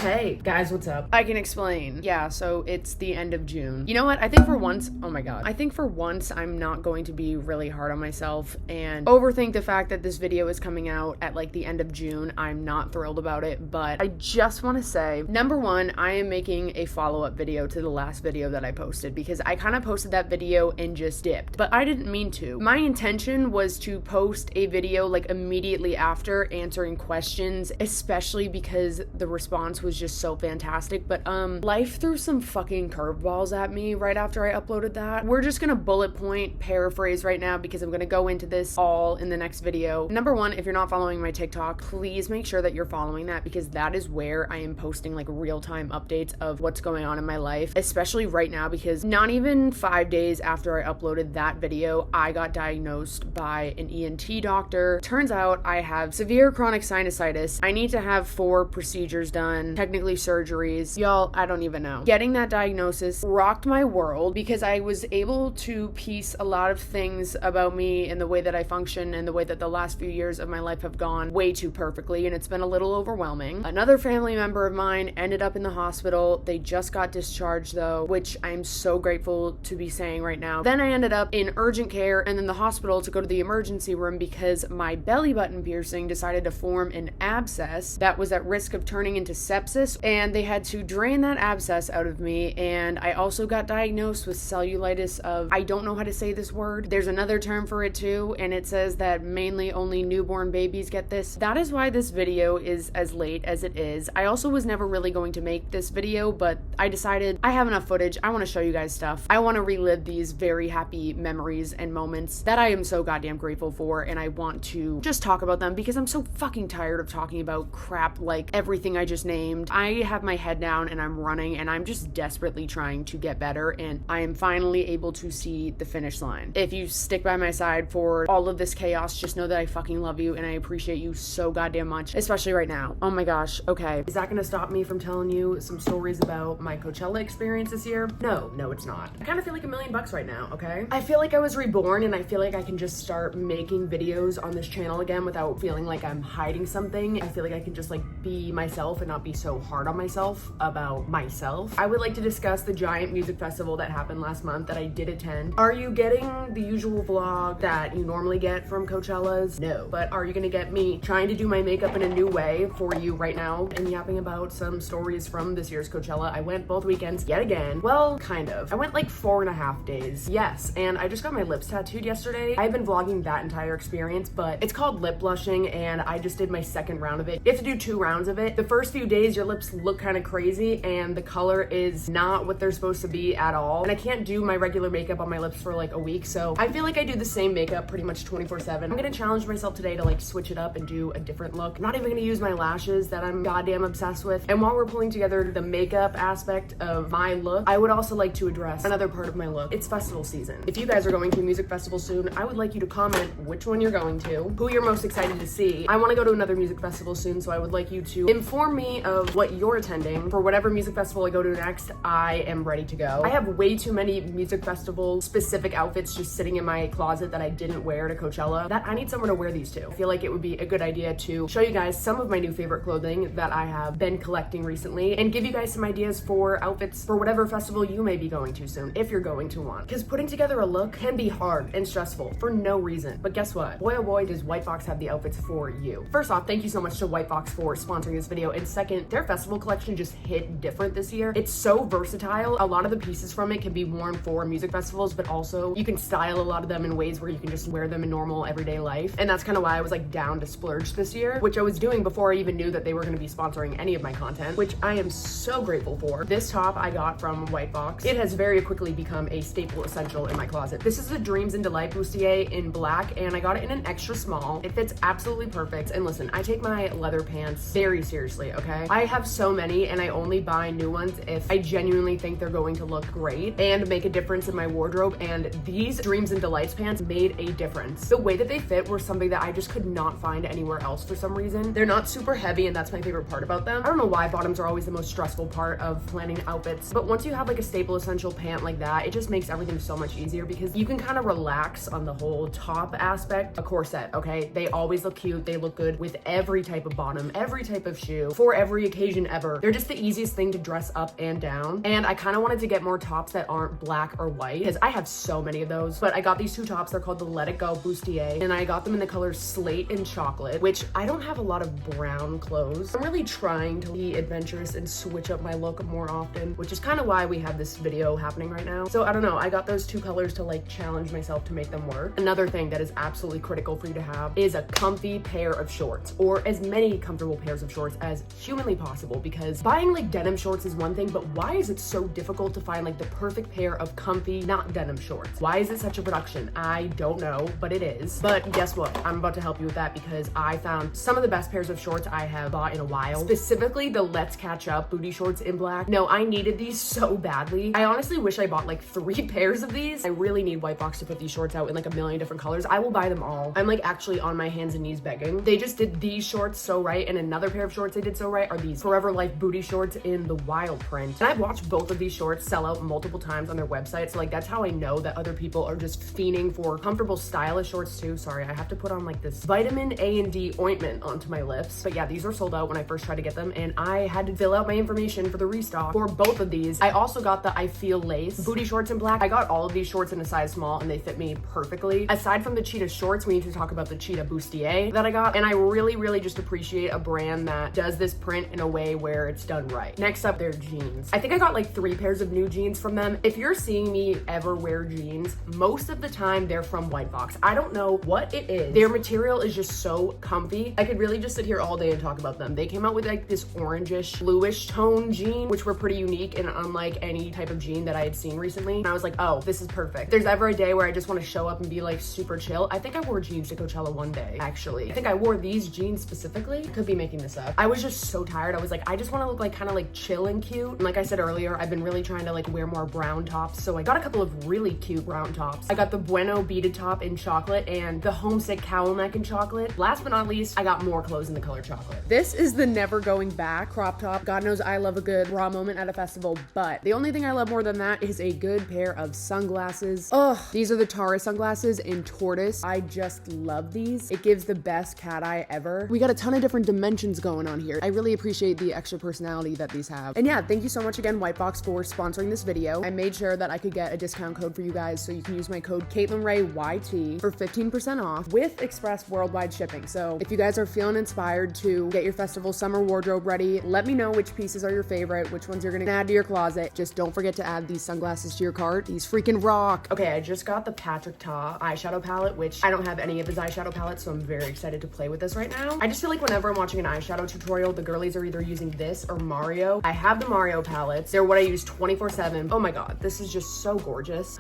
Hey guys, what's up? I can explain. Yeah, so it's the end of June. You know what? I think for once, oh my god. I think for once I'm not going to be really hard on myself and overthink the fact that this video is coming out at like the end of June. I'm not thrilled about it, but I just want to say, number one, I am making a follow-up video to the last video that I posted because I kind of posted that video and just dipped, but I didn't mean to. My intention was to post a video like immediately after answering questions, especially because the response was just so fantastic, but life threw some fucking curveballs at me right after I uploaded that. We're just gonna bullet point paraphrase right now because I'm gonna go into this all in the next video. Number one, if you're not following my TikTok, please make sure that you're following that because that is where I am posting like real-time updates of what's going on in my life, especially right now because not even 5 days after I uploaded that video, I got diagnosed by an ENT doctor. Turns out I have severe chronic sinusitis. I need to have 4 procedures done, technically surgeries. Y'all, I don't even know. Getting that diagnosis rocked my world because I was able to piece a lot of things about me and the way that I function and the way that the last few years of my life have gone way too perfectly, and it's been a little overwhelming. Another family member of mine ended up in the hospital. They just got discharged though, which I'm so grateful to be saying right now. Then I ended up in urgent care and then the hospital to go to the emergency room because my belly button piercing decided to form an abscess that was at risk of turning into sepsis, and they had to drain that abscess out of me. And I also got diagnosed with cellulitis of, I don't know how to say this word. There's another term for it too, and it says that mainly only newborn babies get this. That is why this video is as late as it is. I also was never really going to make this video, but I decided I have enough footage. I want to show you guys stuff. I want to relive these very happy memories and moments that I am so goddamn grateful for, and I want to just talk about them because I'm so fucking tired of talking about crap like everything I just named. I have my head down and I'm running and I'm just desperately trying to get better, and I am finally able to see the finish line. If you stick by my side for all of this chaos, just know that I fucking love you and I appreciate you so goddamn much, especially right now. Oh my gosh, okay. Is that gonna stop me from telling you some stories about my Coachella experience this year? No, it's not. I kind of feel like $1,000,000 right now, okay? I feel like I was reborn and I feel like I can just start making videos on this channel again without feeling like I'm hiding something. I feel like I can just like be myself and not be so hard on myself about myself. I would like to discuss the giant music festival that happened last month that I did attend. Are you getting the usual vlog that you normally get from Coachella's? No. But are you gonna get me trying to do my makeup in a new way for you right now and yapping about some stories from this year's Coachella? I went both weekends yet again. Well, kind of. I went like 4.5 days. Yes, and I just got my lips tattooed yesterday. I've been vlogging that entire experience, but it's called lip blushing and I just did my second round of it. You have to do 2 rounds of it. The first few days your lips look kind of crazy and the color is not what they're supposed to be at all. And I can't do my regular makeup on my lips for like a week, so I feel like I do the same makeup pretty much 24/7. I'm gonna challenge myself today to like switch it up and do a different look. I'm not even gonna use my lashes that I'm goddamn obsessed with. And while we're pulling together the makeup aspect of my look, I would also like to address another part of my look. It's festival season. If you guys are going to a music festival soon, I would like you to comment which one you're going to, who you're most excited to see. I want to go to another music festival soon, so I would like you to inform me of what you're attending. For whatever music festival I go to next, I am ready to go. I have way too many music festival specific outfits just sitting in my closet that I didn't wear to Coachella that I need somewhere to wear these to. I feel like it would be a good idea to show you guys some of my new favorite clothing that I have been collecting recently and give you guys some ideas for outfits for whatever festival you may be going to soon, if you're going to one. Because putting together a look can be hard and stressful for no reason. But guess what? Boy oh boy, does White Fox have the outfits for you. First off, thank you so much to White Fox for sponsoring this video. And second, their festival collection just hit different this year. It's so versatile. A lot of the pieces from it can be worn for music festivals, but also you can style a lot of them in ways where you can just wear them in normal everyday life. And that's kind of why I was like down to splurge this year, which I was doing before I even knew that they were going to be sponsoring any of my content, which I am so grateful for. This top I got from White Fox. It has very quickly become a staple essential in my closet. This is the Dreams and Delight Bustier in black, and I got it in an extra small. It fits absolutely perfect. And listen, I take my leather pants very seriously, okay? I have so many and I only buy new ones if I genuinely think they're going to look great and make a difference in my wardrobe, and these Dreams and Delights pants made a difference. The way that they fit were something that I just could not find anywhere else for some reason. They're not super heavy, and that's my favorite part about them. I don't know why bottoms are always the most stressful part of planning outfits, but once you have like a staple essential pant like that, it just makes everything so much easier because you can kind of relax on the whole top aspect. A corset, okay? They always look cute. They look good with every type of bottom, every type of shoe, for every occasion ever. They're just the easiest thing to dress up and down. And I kind of wanted to get more tops that aren't black or white because I have so many of those. But I got these two tops. They're called the Let It Go Bustier, and I got them in the colors slate and chocolate, which I don't have a lot of brown clothes. I'm really trying to be adventurous and switch up my look more often, which is kind of why we have this video happening right now. So I don't know, I got those two colors to like challenge myself to make them work. Another thing that is absolutely critical for you to have is a comfy pair of shorts, or as many comfortable pairs of shorts as humanly possible, because buying like denim shorts is one thing, but why is it so difficult to find like the perfect pair of comfy, not denim shorts? Why is it such a production? I don't know, but it is. But guess what? I'm about to help you with that because I found some of the best pairs of shorts I have bought in a while, specifically the Let's Catch Up booty shorts in black. No, I needed these so badly. I honestly wish I bought like 3 pairs of these. I really need Whitebox to put these shorts out in like a million different colors. I will buy them all. I'm like actually on my hands and knees begging. They just did these shorts so right, and another pair of shorts they did so right are these Forever Life booty shorts in the wild print. And I've watched both of these shorts sell out multiple times on their website, so like that's how I know that other people are just fiending for comfortable stylish shorts too. Sorry, I have to put on like this vitamin A and D ointment onto my lips. But yeah, these were sold out when I first tried to get them, and I had to fill out my information for the restock for both of these. I also got the I Feel Lace booty shorts in black. I got all of these shorts in a size small and they fit me perfectly. Aside from the cheetah shorts, we need to talk about the cheetah bustier that I got, and I really just appreciate a brand that does this print in a way where it's done right. Next up, their jeans. I think I got like 3 pairs of new jeans from them. If you're seeing me ever wear jeans, most of the time they're from Whitebox. I don't know what it is. Their material is just so comfy. I could really just sit here all day and talk about them. They came out with like this orangish, bluish tone jean, which were pretty unique and unlike any type of jean that I had seen recently. And I was like, oh, this is perfect. If there's ever a day where I just want to show up and be like super chill, I think I wore jeans to Coachella one day, actually. I think I wore these jeans specifically. Could be making this up. I was just so tired. I was like, I just want to look like kind of like chill and cute. And like I said earlier, I've been really trying to like wear more brown tops. So I got a couple of really cute brown tops. I got the Bueno beaded top in chocolate and the Homesick cowl neck in chocolate. Last but not least, I got more clothes in the color chocolate. This is the Never Going Back crop top. God knows I love a good raw moment at a festival, but the only thing I love more than that is a good pair of sunglasses. Ugh, these are the Cara sunglasses in tortoise. I just love these. It gives the best cat eye ever. We got a ton of different dimensions going on here. I really appreciate the extra personality that these have. And yeah, thank you so much again, Whitebox, for sponsoring this video. I made sure that I could get a discount code for you guys, so you can use my code caitlynraeyt for 15% off with express worldwide shipping. So if you guys are feeling inspired to get your festival summer wardrobe ready, let me know which pieces are your favorite, which ones you're gonna add to your closet. Just don't forget to add these sunglasses to your cart. These freaking rock. Okay, I just got the Patrick Ta eyeshadow palette, which I don't have any of his eyeshadow palettes, so I'm very excited to play with this right now. I just feel like whenever I'm watching an eyeshadow tutorial, the girlies are either using this or Mario. I have the Mario palettes. They're what I use 24/7. Oh my God, this is just so gorgeous.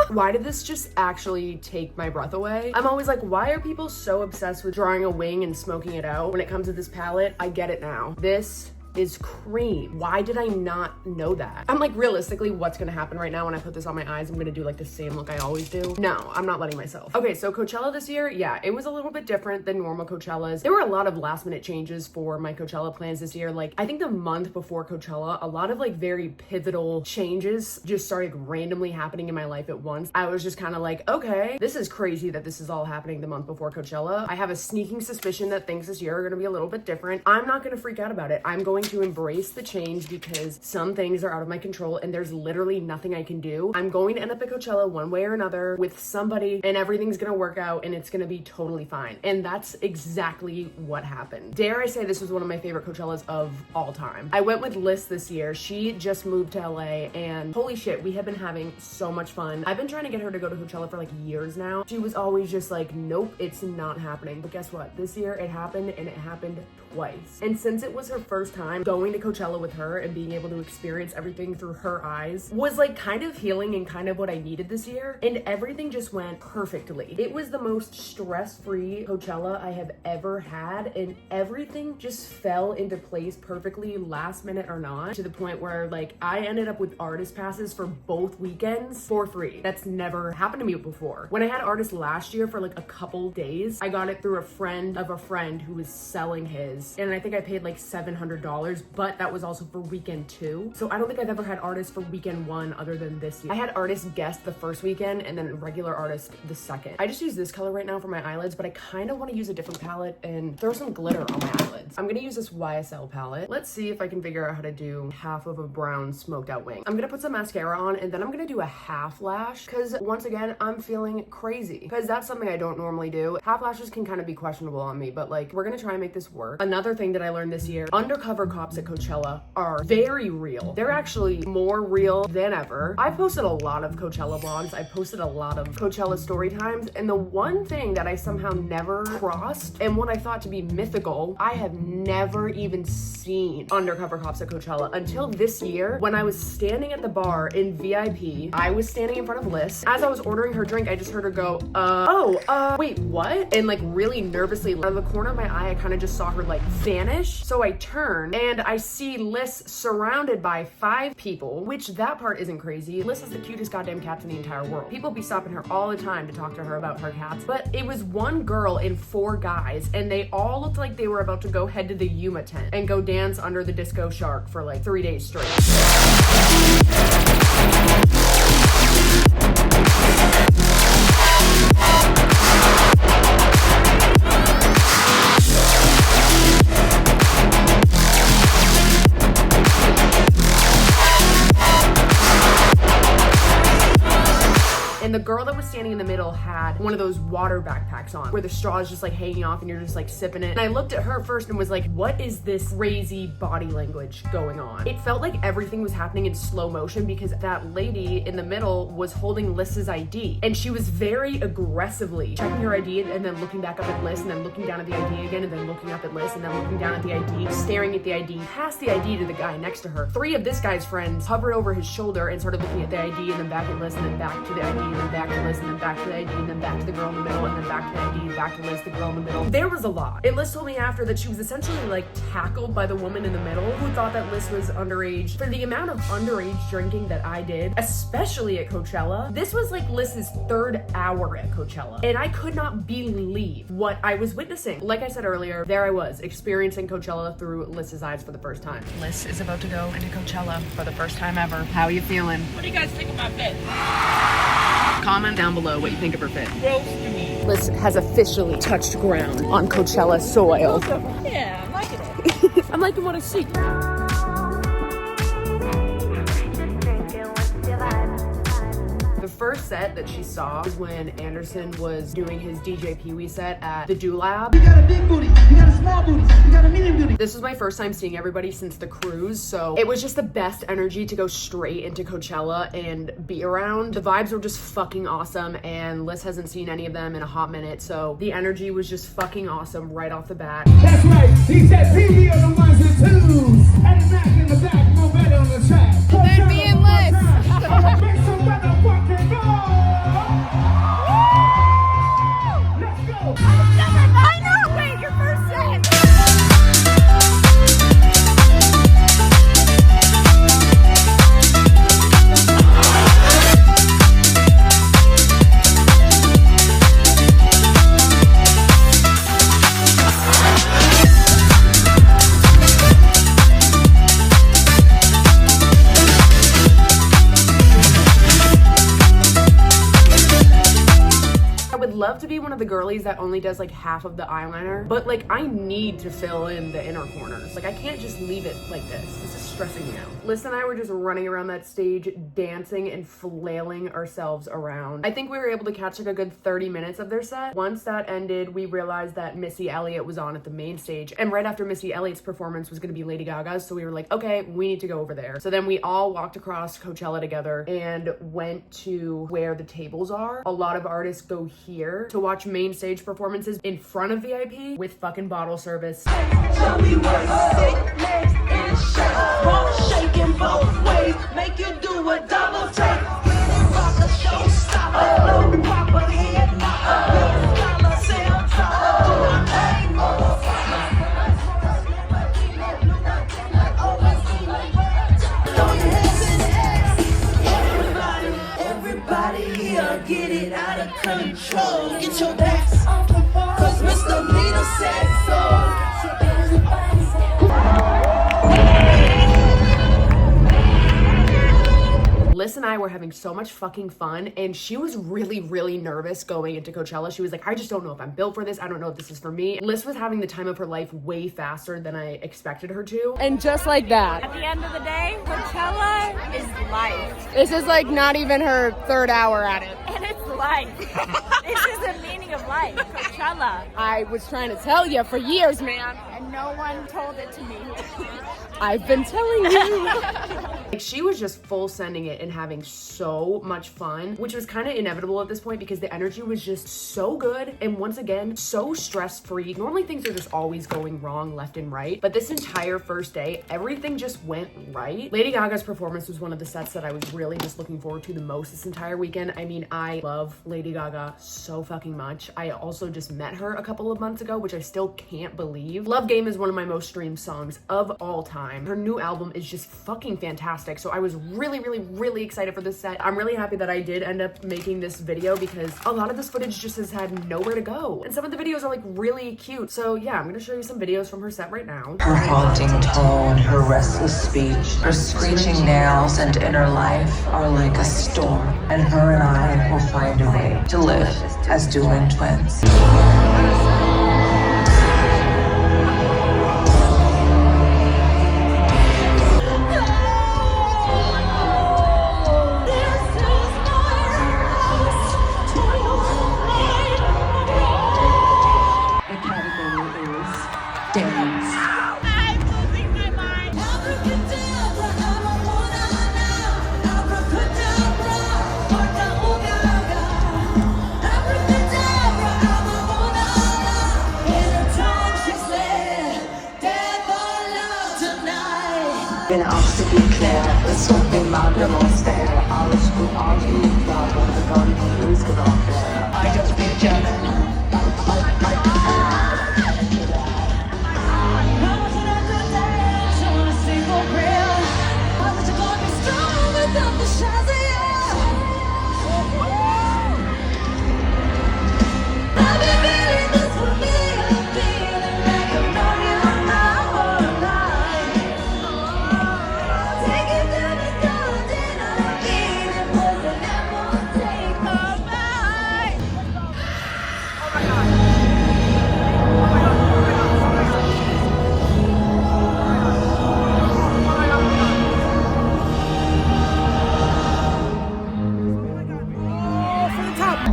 Why did this just actually take my breath away? I'm always like, why are people so obsessed with drawing a wing and smoking it out? When it comes to this palette, I get it now. This is cream. Why did I not know that? I'm like, realistically, what's gonna happen right now when I put this on my eyes? I'm gonna do like the same look I always do. No, I'm not letting myself. Okay, so Coachella this year, yeah, it was a little bit different than normal Coachellas. There were a lot of last minute changes for my Coachella plans this year. Like, I think the month before Coachella, a lot of like very pivotal changes just started randomly happening in my life at once. I was just kind of like, okay, this is crazy that this is all happening the month before Coachella. I have a sneaking suspicion that things this year are gonna be a little bit different. I'm not gonna freak out about it. I'm going to embrace the change because some things are out of my control and there's literally nothing I can do. I'm going to end up at Coachella one way or another with somebody, and everything's gonna work out and it's gonna be totally fine. And that's exactly what happened. Dare I say this was one of my favorite Coachellas of all time. I went with Liz this year. She just moved to LA and holy shit, we have been having so much fun. I've been trying to get her to go to Coachella for like years now. She was always just like, nope, it's not happening. But guess what? This year it happened, and it happened twice. And since it was her first time going to Coachella with her and being able to experience everything through her eyes was like kind of healing and kind of what I needed this year. And everything just went perfectly. It was the most stress-free Coachella I have ever had, and everything just fell into place perfectly, last minute or not, to the point where like I ended up with artist passes for both weekends for free. That's never happened to me before. When I had artists last year for like a couple days, I got it through a friend of a friend who was selling his, and I think I paid like $700 $100, but that was also for weekend 2. So I don't think I've ever had artists for weekend 1 other than this year. I had artists guest the first weekend and then regular artist the second. I just use this color right now for my eyelids, but I kind of want to use a different palette and throw some glitter on my eyelids. I'm gonna use this YSL palette. Let's see if I can figure out how to do half of a brown smoked out wing. I'm gonna put some mascara on and then I'm gonna do a half lash because once again, I'm feeling crazy because that's something I don't normally do. Half lashes can kind of be questionable on me, but like we're gonna try and make this work. Another thing that I learned this year, undercover cops at Coachella are very real. They're actually more real than ever. I posted a lot of Coachella vlogs. I posted a lot of Coachella story times, and the one thing that I somehow never crossed and what I thought to be mythical, I have never even seen undercover cops at Coachella until this year when I was standing at the bar in VIP. I was standing in front of Liz. As I was ordering her drink, I just heard her go, wait, what? And like really nervously, out of the corner of my eye, I kind of just saw her like vanish. So I turn and I see Liz surrounded by 5 people, which that part isn't crazy. Liz is the cutest goddamn cats in the entire world. People be stopping her all the time to talk to her about her cats, but it was one girl and 4 guys, and they all looked like they were about to go head to the Yuma tent and go dance under the disco shark for like 3 days straight. And the girl that was standing in the middle had one of those water backpacks on where the straw is just like hanging off and you're just like sipping it. And I looked at her first and was like, what is this crazy body language going on? It felt like everything was happening in slow motion because that lady in the middle was holding Liz's ID. And she was very aggressively checking her ID and then looking back up at Liz and then looking down at the ID again and then looking up at Liz and then looking down at the ID, staring at the ID, past the ID to the guy next to her. 3 of this guy's friends hovered over his shoulder and started looking at the ID and then back at Liz and then back to the ID and then back to Liz and then back to the ID and then back to the girl in the middle and then back to the ID, back to Liz, the girl in the middle. There was a lot. And Liz told me after that she was essentially like tackled by the woman in the middle who thought that Liz was underage. For the amount of underage drinking that I did, especially at Coachella, this was like Liz's 3rd hour at Coachella. And I could not believe what I was witnessing. Like I said earlier, there I was experiencing Coachella through Liz's eyes for the first time. Liz is about to go into Coachella for the first time ever. How are you feeling? What do you guys think about fit? Comment down below what you think of her fit. Roast me. Liz has officially touched ground on Coachella soil. Yeah, I'm liking it. I'm liking what I see. The first set that she saw was when Anderson was doing his DJ Pee-wee set at the Do Lab. You got a big booty, you got a small booty, you got a medium booty. This was my first time seeing everybody since the cruise, so it was just the best energy to go straight into Coachella and be around. The vibes were just fucking awesome, and Liz hasn't seen any of them in a hot minute, so the energy was just fucking awesome right off the bat. That's right, he said PB on the ones and twos, and the Mac in the back, no better on the track. Then me and Liz. Make some motherfucking noise. Let's go. I know. Wait, your first set. Love to be one of the girlies that only does like half of the eyeliner, but like I need to fill in the inner corners. Like I can't just leave it like this. This is stressing me out. Liz and I were just running around that stage, dancing and flailing ourselves around. I think we were able to catch like a good 30 minutes of their set. Once that ended, we realized that Missy Elliott was on at the main stage, and right after Missy Elliott's performance was gonna be Lady Gaga's, so we were like, okay, we need to go over there. So then we all walked across Coachella together and went to where the tables are. A lot of artists go here to watch main stage performances in front of VIP with fucking bottle service. Show me what sick legs and shake. Both shaking both ways. Make you do a double take. Rock a showstopper. No proper head. Collar say on top. Do a thing, everybody here get it out of control. Get your backs off the ball. Cause Mr. Peter said so. I were having so much fucking fun, and she was really, really nervous going into Coachella. She was like, I just don't know if I'm built for this. I don't know if this is for me. Liz was having the time of her life way faster than I expected her to. And just like that. At the end of the day, Coachella is life. This is like not even her third hour at it. And it's life. This is the meaning of life, Coachella. I was trying to tell you for years, man. And no one told it to me. I've been telling you. Like, she was just full sending it and having so much fun, which was kind of inevitable at this point because the energy was just so good and once again so stress-free. Normally things are just always going wrong left and right, but this entire first day everything just went right. Lady Gaga's performance was one of the sets that I was really just looking forward to the most this entire weekend. I mean, I love Lady Gaga so fucking much. I also just met her a couple of months ago, which I still can't believe. Love Game is one of my most streamed songs of all time. Her new album is just fucking fantastic. So I was really, really, really excited for this set. I'm really happy that I did end up making this video because a lot of this footage just has had nowhere to go. And some of the videos are like really cute. So yeah, I'm gonna show you some videos from her set right now. Her haunting tone, her restless speech, her screeching nails and inner life are like a storm. And her and I will find a way to live as dueling twins. Bin auch zu geklärt, es tut mir mal der Monster. Alles gut ausgeübt, und gar nicht losgelaufen. I just be jealous.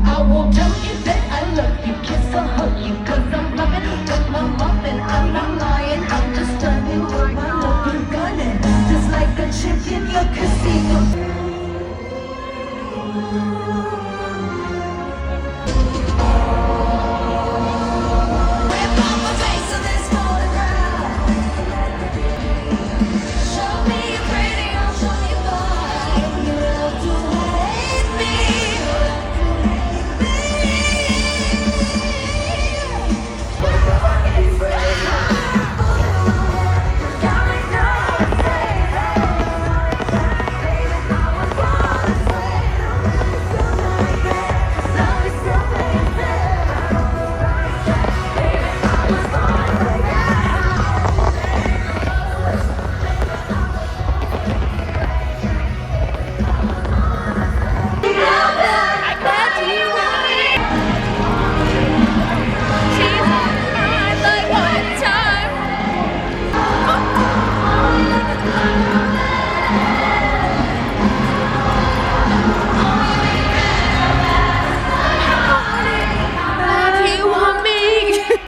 I won't tell you that I love you, kiss or hug you, 'cause I'm loving with my muffin. I'm not lying, I'm just stunning with my love and gunning. Just like a chip in your casino.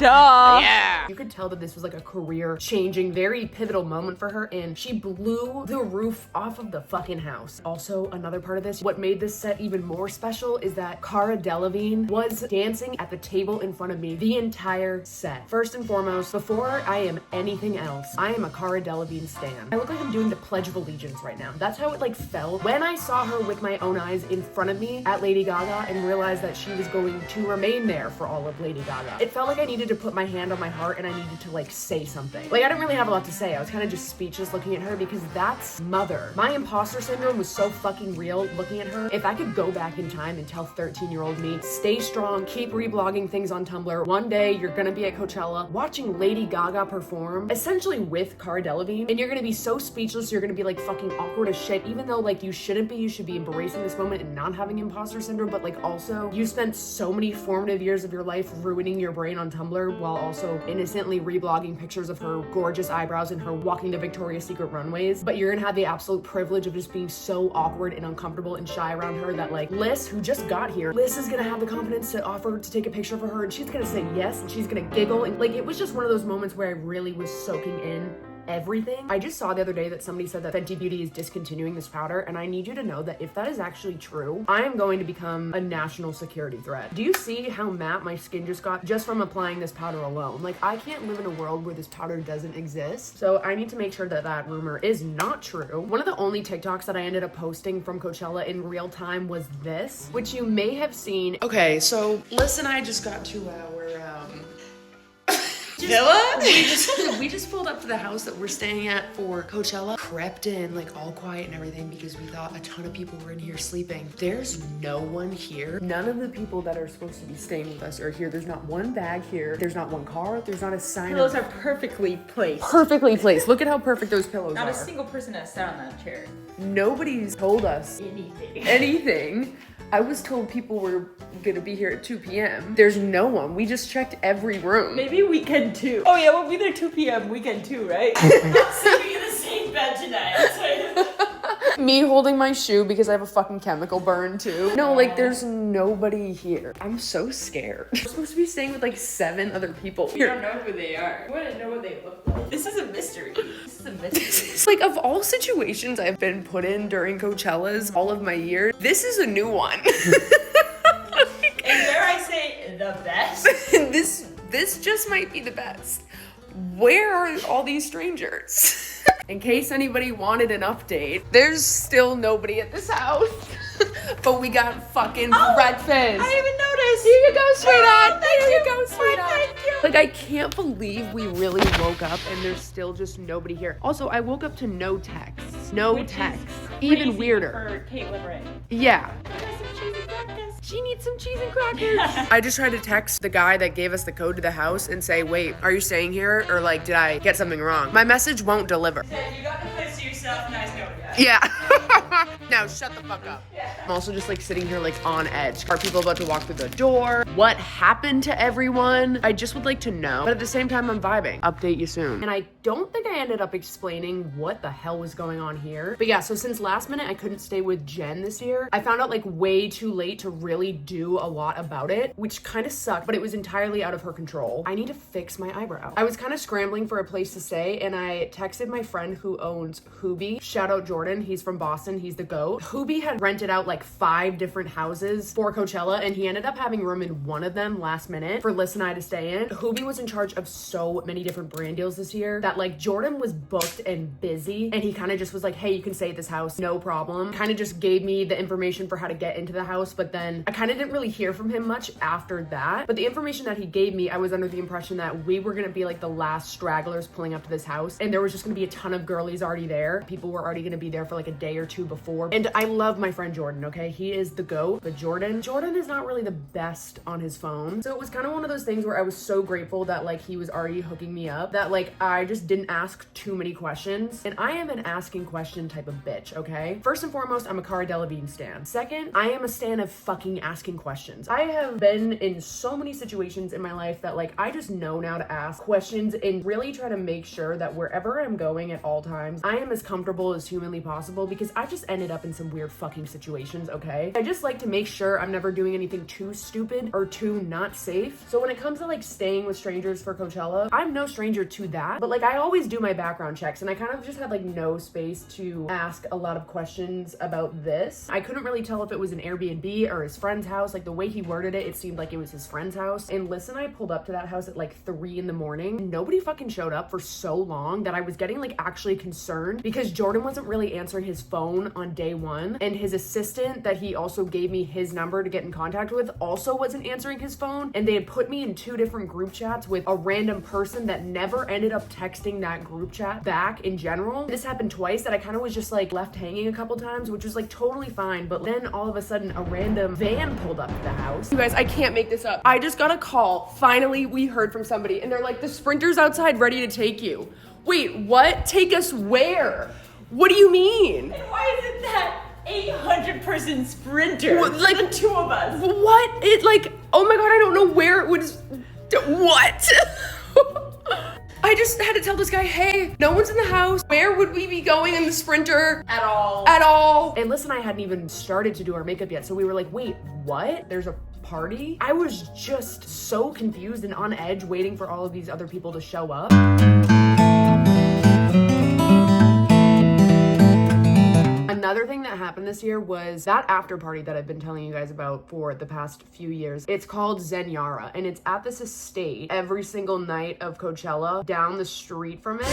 Yeah. You could tell that this was like a career changing, very pivotal moment for her, and she blew the roof off of the fucking house. Also, another part of this, what made this set even more special is that Cara Delevingne was dancing at the table in front of me the entire set. First and foremost, before I am anything else, I am a Cara Delevingne stan. I look like I'm doing the Pledge of Allegiance right now. That's how it like felt when I saw her with my own eyes in front of me at Lady Gaga and realized that she was going to remain there for all of Lady Gaga. It felt like I needed to put my hand on my heart and I needed to like say something. Like I didn't really have a lot to say. I was kind of just speechless looking at her because that's mother. My imposter syndrome was so fucking real looking at her. If I could go back in time and tell 13-year-old me, stay strong, keep reblogging things on Tumblr. One day you're gonna be at Coachella watching Lady Gaga perform, essentially with Cara Delevingne, and you're gonna be so speechless, you're gonna be like fucking awkward as shit, even though like you shouldn't be. You should be embracing this moment and not having imposter syndrome, but like also you spent so many formative years of your life ruining your brain on Tumblr while also innocently reblogging pictures of her gorgeous eyebrows and her walking the Victoria's Secret runways. But you're gonna have the absolute privilege of just being so awkward and uncomfortable and shy around her that like Liz, who just got here, Liz is gonna have the confidence to offer to take a picture for her and she's gonna say yes and she's gonna giggle. And like it was just one of those moments where I really was soaking in everything. I just saw the other day that somebody said that Fenty Beauty is discontinuing this powder, and I need you to know that if that is actually true, I am going to become a national security threat. Do you see how matte my skin just got just from applying this powder alone? Like I can't live in a world where this powder doesn't exist. So I need to make sure that that rumor is not true. One of the only TikToks that I ended up posting from Coachella in real time was this, which you may have seen. Okay, so Liz and I just got to our villa. We just pulled up to the house that we're staying at for Coachella. Crept in like all quiet and everything because we thought a ton of people were in here sleeping. There's no one here. None of the people that are supposed to be staying with us are here. There's not one bag here. There's not one car. There's not a sign. Pillows are perfectly placed. Perfectly placed. Look at how perfect those pillows Not are. a single person has sat on that chair. Nobody's told us anything. I was told people were gonna be here at 2 p.m. There's no one. We just checked every room. Maybe weekend too. Oh yeah, we'll be there 2 p.m. weekend too, right? Sleeping in the same bed tonight. Me holding my shoe because I have a fucking chemical burn too. No, like there's nobody here. I'm so scared. We're supposed to be staying with like 7 other people We here. don't know who they are. We wouldn't know what they look like. This is a mystery. This is a mystery. It's like of all situations I've been put in during Coachella's all of my years, this is a new one. And dare I say, the best? This just might be the best. Where are all these strangers? In case anybody wanted an update, there's still nobody at this house. But we got fucking breakfast. I didn't even notice. Here you go, sweetheart. thank Here you you. go, sweetheart. Thank you. Like, I can't believe we really woke up and there's still just nobody here. Also, I woke up to no texts. No Which is texts. Even crazy weirder. For Caitlynrae. Yeah. Some cheesy breakfast. She needs some cheese and crackers. I just tried to text the guy that gave us the code to the house and say, wait, are you staying here? Or like, did I get something wrong? My message won't deliver. Said you got the place to yourself, nice going, guys. Yeah. Now shut the fuck up. I'm also just like sitting here like on edge. Are people about to walk through the door? What happened to everyone? I just would like to know. But at the same time, I'm vibing. Update you soon. And I don't think I ended up explaining what the hell was going on here. But yeah, so since last minute I couldn't stay with Jen this year, I found out like way too late to really do a lot about it, which kind of sucked, but it was entirely out of her control. I need to fix my eyebrow. I was kind of scrambling for a place to stay and I texted my friend who owns Hoobie. Shout out Jordan, he's from Boston, he's the GOAT. Hoobie had rented out like 5 different houses for Coachella and he ended up having room in one of them last minute for Liz and I to stay in. Hoobie was in charge of so many different brand deals this year that like Jordan was booked and busy and he kind of just was like, hey, you can stay at this house, no problem. Kind of just gave me the information for how to get into the house, but then I kind of didn't really hear from him much after that. But the information that he gave me, I was under the impression that we were gonna be like the last stragglers pulling up to this house and there was just gonna be a ton of girlies already there. People were already gonna be there for like a day or two before. And I love my friend Jordan, okay? He is the GOAT, but Jordan is not really the best on his phone. So it was kind of one of those things where I was so grateful that like he was already hooking me up that like I just didn't ask too many questions. And I am an asking question type of bitch, okay? First and foremost, I'm a Cara Delevingne stan. Second, I am a stan of fucking asking questions. I have been in so many situations in my life that like I just know now to ask questions and really try to make sure that wherever I'm going at all times, I am as comfortable as humanly possible because I've just ended up in some weird fucking situations, okay? I just like to make sure I'm never doing anything too stupid or too not safe. So when it comes to like staying with strangers for Coachella, I'm no stranger to that, but like I always do my background checks and I kind of just had like no space to ask a lot of questions about this. I couldn't really tell if it was an Airbnb or his friend's house. Like the way he worded it, it seemed like it was his friend's house. And Liz and I pulled up to that house at like 3 in the morning. Nobody fucking showed up for so long that I was getting like actually concerned because Jordan wasn't really really answering his phone on day one, and his assistant that he also gave me his number to get in contact with also wasn't answering his phone, and they had put me in 2 different group chats with a random person that never ended up texting that group chat back in general. This happened twice that I kind of was just like left hanging a couple times, which was like totally fine, but then all of a sudden a random van pulled up to the house. You guys, I can't make this up. I just got a call. Finally, we heard from somebody, and they're like, the Sprinter's outside ready to take you. Wait, what? Take us where? What do you mean? And why isn't that 800-person Sprinter? Like the 2 of us. What? It like, oh my God, I don't know where it was. What? I just had to tell this guy, hey, no one's in the house. Where would we be going in the Sprinter? At all. At all. And Liz and I hadn't even started to do our makeup yet. So we were like, wait, what? There's a party? I was just so confused and on edge waiting for all of these other people to show up. Another thing that happened this year was that after party that I've been telling you guys about for the past few years. It's called Zenyara, and it's at this estate every single night of Coachella down the street from it.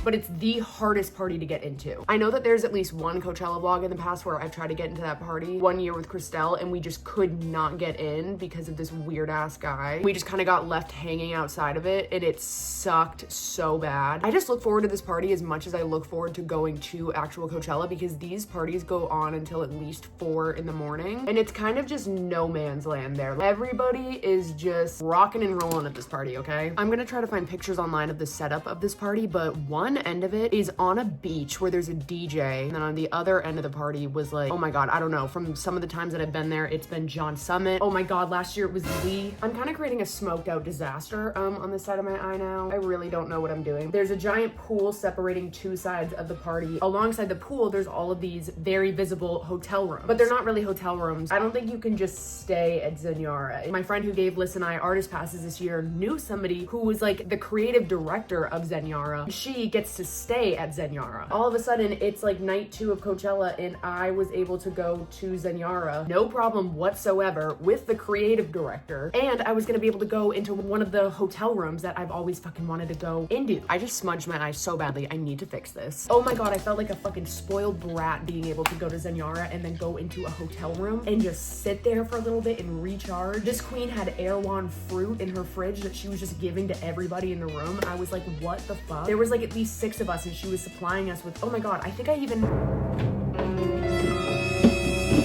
But it's the hardest party to get into. I know that there's at least one Coachella vlog in the past where I've tried to get into that party. One year with Christelle, and we just could not get in because of this weird ass guy. We just kind of got left hanging outside of it, and it sucked so bad. I just look forward to this party as much as I look forward to going to actual Coachella, because these parties go on until at least 4 in the morning, and it's kind of just no man's land there. Everybody is just rocking and rolling at this party, okay? I'm gonna try to find pictures online of the setup of this party, but one end of it is on a beach where there's a DJ, and then on the other end of the party was like, oh my God, I don't know, from some of the times that I've been there, it's been John Summit. Oh my God, last year it was Lee. I'm kind of creating a smoked out disaster on the side of my eye now. I really don't know what I'm doing. There's a giant pool separating 2 sides of the party. Alongside the pool, there's all of these very visible hotel rooms, but they're not really hotel rooms. I don't think you can just stay at Zenyara. My friend who gave Liz and I artist passes this year knew somebody who was like the creative director of Zenyara. She gets to stay at Zenyara. All of a sudden, it's like night 2 of Coachella, and I was able to go to Zenyara, no problem whatsoever, with the creative director, and I was gonna be able to go into one of the hotel rooms that I've always fucking wanted to go into. I just smudged my eyes so badly. I need to fix this. Oh my God, I felt like a fucking spoiled brat being able to go to Zenyara and then go into a hotel room and just sit there for a little bit and recharge. This queen had Erewhon fruit in her fridge that she was just giving to everybody in the room. I was like, what the fuck? There was like at least 6 of us, and she was supplying us with, oh my God, I think I even...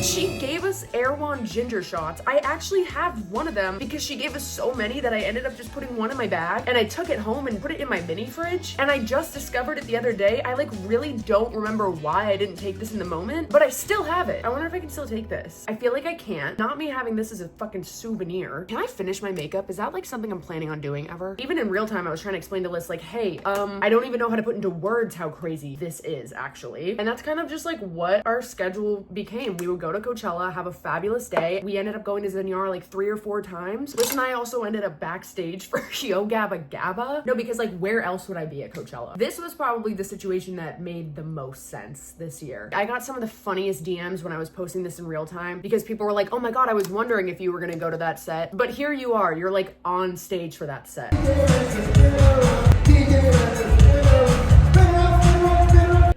She gave us Erewhon ginger shots. I actually have one of them because she gave us so many that I ended up just putting one in my bag, and I took it home and put it in my mini fridge, and I just discovered it the other day. I like really don't remember why I didn't take this in the moment, but I still have it. I wonder if I can still take this. I feel like I can't. Not me having this as a fucking souvenir. Can I finish my makeup? Is that like something I'm planning on doing ever? Even in real time, I was trying to explain to Liz like, hey, I don't even know how to put into words how crazy this is actually. And that's kind of just like what our schedule became. We would go to Coachella, have a fabulous day. We ended up going to Zenyara like 3 or 4 times. Liz and I also ended up backstage for Yo Gabba Gabba. No, because like where else would I be at Coachella? This was probably the situation that made the most sense this year. I got some of the funniest DMs when I was posting this in real time because people were like, oh my God, I was wondering if you were gonna go to that set. But here you are, you're like on stage for that set.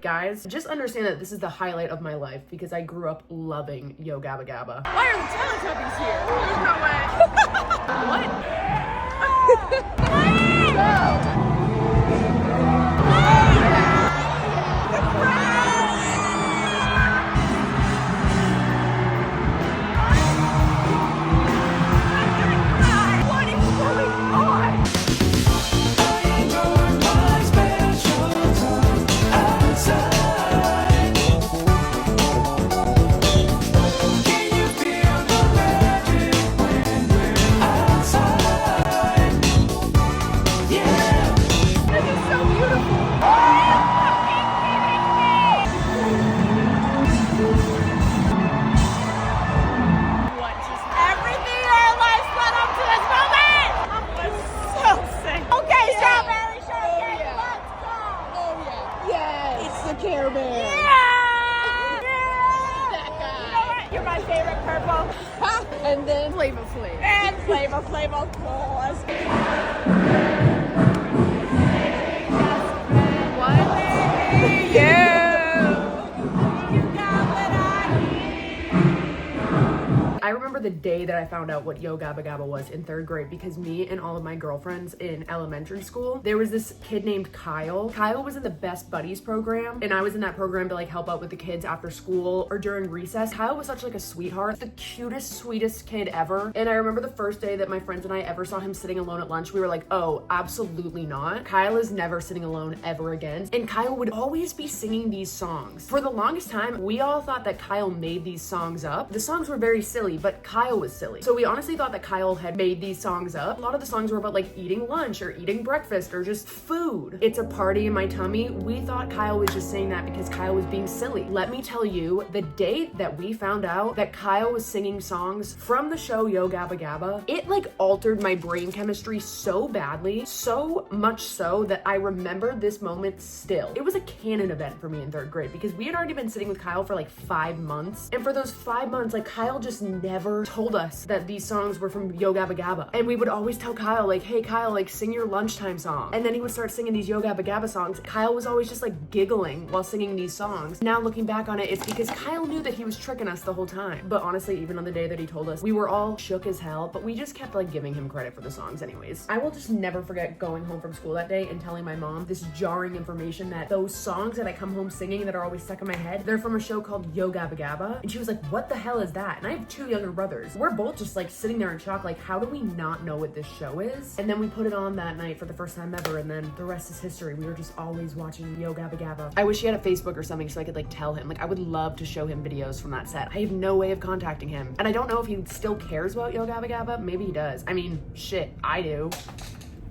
Guys, just understand that this is the highlight of my life because I grew up loving Yo Gabba Gabba. Why are the Teletubbies here? There's no way. What is going on? This is so Care Bear. Yeah! That guy. You know what? You're my favorite purple. And then Flavor Flav. and Flavor Flav, of course. What? Yeah. I remember the day that I found out what Yo Gabba Gabba was in 3rd grade because me and all of my girlfriends in elementary school, there was this kid named Kyle. Kyle was in the Best Buddies program, and I was in that program to like help out with the kids after school or during recess. Kyle was such like a sweetheart, the cutest, sweetest kid ever. And I remember the first day that my friends and I ever saw him sitting alone at lunch, we were like, oh, absolutely not. Kyle is never sitting alone ever again. And Kyle would always be singing these songs. For the longest time, we all thought that Kyle made these songs up. The songs were very silly, but Kyle was silly. So we honestly thought that Kyle had made these songs up. A lot of the songs were about like eating lunch or eating breakfast or just food. It's a party in my tummy. We thought Kyle was just saying that because Kyle was being silly. Let me tell you, the day that we found out that Kyle was singing songs from the show Yo Gabba Gabba, it like altered my brain chemistry so badly, so much so that I remember this moment still. It was a canon event for me in 3rd grade because we had already been sitting with Kyle for like 5 months. And for those 5 months, like Kyle just never told us that these songs were from Yo Gabba Gabba. And we would always tell Kyle like, hey Kyle, like sing your lunchtime song. And then he would start singing these Yo Gabba Gabba songs. Kyle was always just like giggling while singing these songs. Now looking back on it, it's because Kyle knew that he was tricking us the whole time. But honestly, even on the day that he told us, we were all shook as hell, but we just kept like giving him credit for the songs anyways. I will just never forget going home from school that day and telling my mom this jarring information that those songs that I come home singing that are always stuck in my head, they're from a show called Yo Gabba Gabba. And she was like, what the hell is that? And I have 2 younger brothers. We're both just like sitting there in shock, like how do we not know what this show is? And then we put it on that night for the first time ever, and then the rest is history. We were just always watching Yo Gabba Gabba. I wish he had a Facebook or something so I could like tell him. Like I would love to show him videos from that set. I have no way of contacting him. And I don't know if he still cares about Yo Gabba Gabba. Maybe he does. I mean, shit, I do.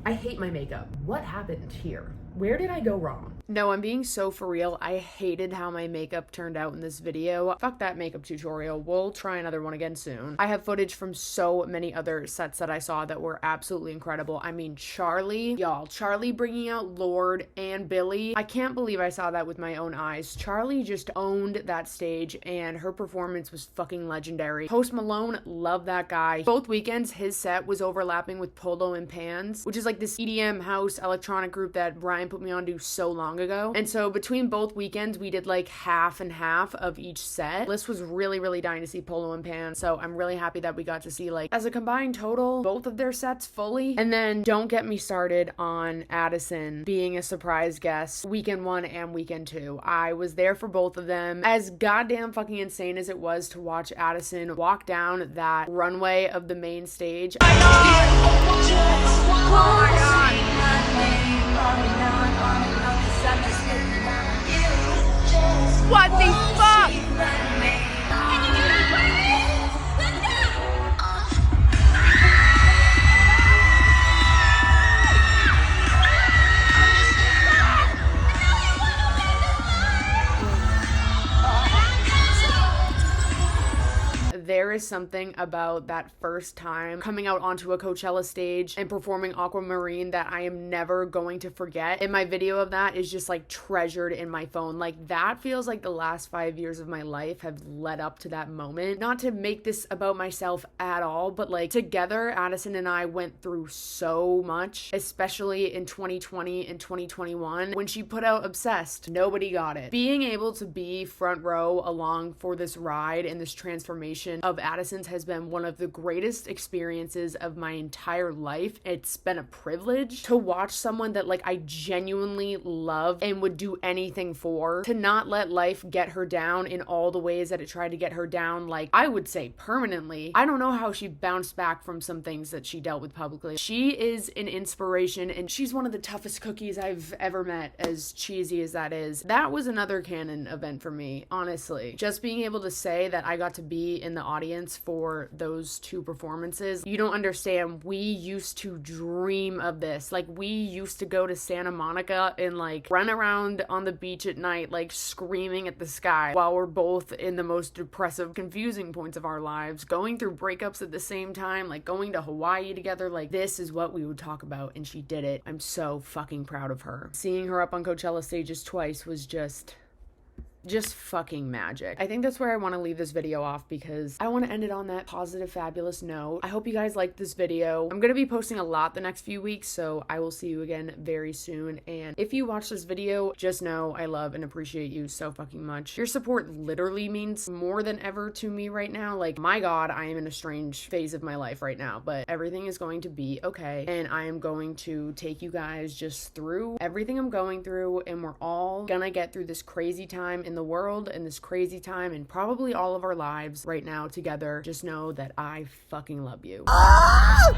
I hate my makeup. What happened here? Where did I go wrong? No, I'm being so for real. I hated how my makeup turned out in this video. Fuck that makeup tutorial. We'll try another one again soon. I have footage from so many other sets that I saw that were absolutely incredible. I mean, Charlie, y'all, Charlie bringing out Lord and Billy. I can't believe I saw that with my own eyes. Charlie just owned that stage and her performance was fucking legendary. Post Malone, love that guy. Both weekends, his set was overlapping with Polo and Pans, which is like this EDM house electronic group that Brian put me on to so long ago. And so between both weekends, we did like half and half of each set. Liz was really dying to see Polo and Pan. So I'm really happy that we got to see like as a combined total, both of their sets fully. And then don't get me started on Addison being a surprise guest weekend 1 and weekend 2. I was there for both of them. As goddamn fucking insane as it was to watch Addison walk down that runway of the main stage. Oh my god. What the fuck? There is something about that first time coming out onto a Coachella stage and performing Aquamarine that I am never going to forget. And my video of that is just like treasured in my phone. Like that feels like the last 5 years of my life have led up to that moment. Not to make this about myself at all, but like together, Addison and I went through so much, especially in 2020 and 2021 when she put out Obsessed. Nobody got it. Being able to be front row along for this ride and this transformation of Addison's has been one of the greatest experiences of my entire life. It's been a privilege to watch someone that like I genuinely love and would do anything for, to not let life get her down in all the ways that it tried to get her down, like I would say permanently. I don't know how she bounced back from some things that she dealt with publicly. She is an inspiration and she's one of the toughest cookies I've ever met, as cheesy as that is. That was another canon event for me, honestly. Just being able to say that I got to be in the audience for those 2 performances. You don't understand. We used to dream of this. Like we used to go to Santa Monica and like run around on the beach at night, like screaming at the sky while we're both in the most depressive, confusing points of our lives, going through breakups at the same time, like going to Hawaii together. Like this is what we would talk about, and she did it. I'm so fucking proud of her. Seeing her up on Coachella stages twice was just just fucking magic. I think that's where I want to leave this video off because I want to end it on that positive, fabulous note. I hope you guys liked this video. I'm going to be posting a lot the next few weeks, so I will see you again very soon. And if you watch this video, just know I love and appreciate you so fucking much. Your support literally means more than ever to me right now. Like, my God, I am in a strange phase of my life right now, but everything is going to be okay. And I am going to take you guys just through everything I'm going through, and we're all gonna get through this crazy time in the world and this crazy time in probably all of our lives right now together. Just know that I fucking love you.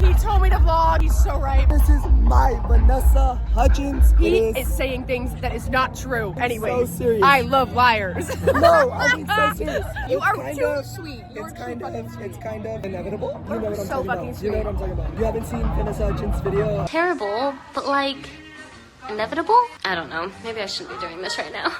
He told me to vlog. He's so right. This is my Vanessa Hudgens. He is saying things that is not true. Anyways, so serious. I love liars. No, I mean so serious. You It's are kind too of- sweet. It's kind of inevitable. You know what I'm So talking fucking about. You know what I'm talking about. You haven't seen Vanessa Hudgens' video? Terrible, but like inevitable? I don't know. Maybe I shouldn't be doing this right now.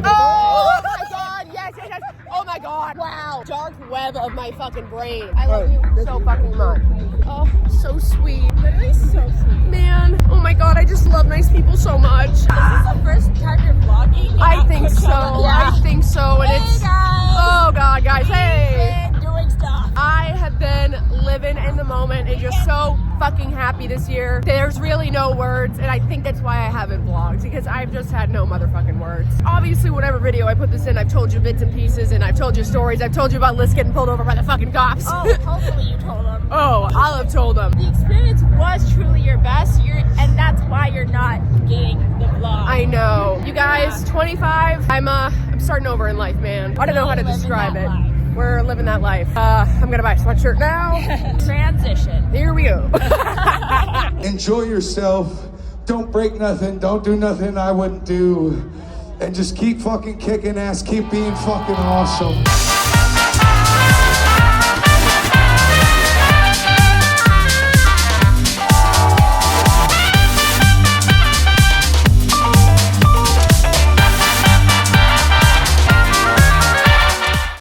Oh my God! Yes, yes, yes. Oh my God! Wow! Dark web of my fucking brain. I love you so fucking much. Oh, so sweet. Literally so sweet. Man, oh my God! I just love nice people so much. Is this the first time you're vlogging? I think so. Yeah. I think so. And it's oh God, guys! Hey. Doing stuff. I have been living in the moment and just so fucking happy this year. There's really no words, and I think that's why I haven't vlogged, because I've just had no motherfucking words. Obviously, whatever video I put this in, I've told you bits and pieces, and I've told you stories. I've told you about Liz getting pulled over by the fucking cops. Oh, hopefully you told them. Oh, I'll have told them. The experience was truly your best, and that's why you're not getting the vlog. I know. You guys, 25, I'm starting over in life, man. I don't know how to describe it. We're living that life. I'm gonna buy a sweatshirt now. Transition. Here we go. Enjoy yourself. Don't break nothing. Don't do nothing I wouldn't do. And just keep fucking kicking ass. Keep being fucking awesome.